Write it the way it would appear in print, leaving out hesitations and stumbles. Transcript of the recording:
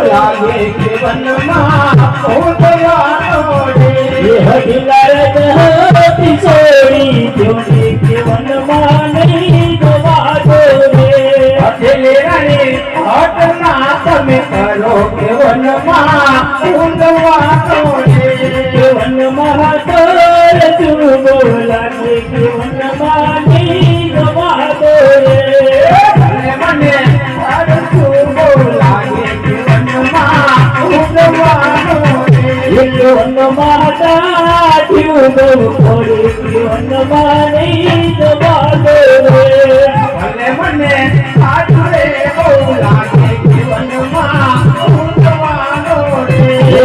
लागे के वनमा उदयानो रे हदिलारत होती सोड़ी जोड़ी के वनमा नहीं गवादो रे अकेले रे हटना तमे करो के वनमा उदयानो रे के वनमा तोर चुबो लागे के वनमा नहीं गवादो रे मने हर चुबो लागे वनमाता भले मने आठुरे बोला के वनमा उतवानो रे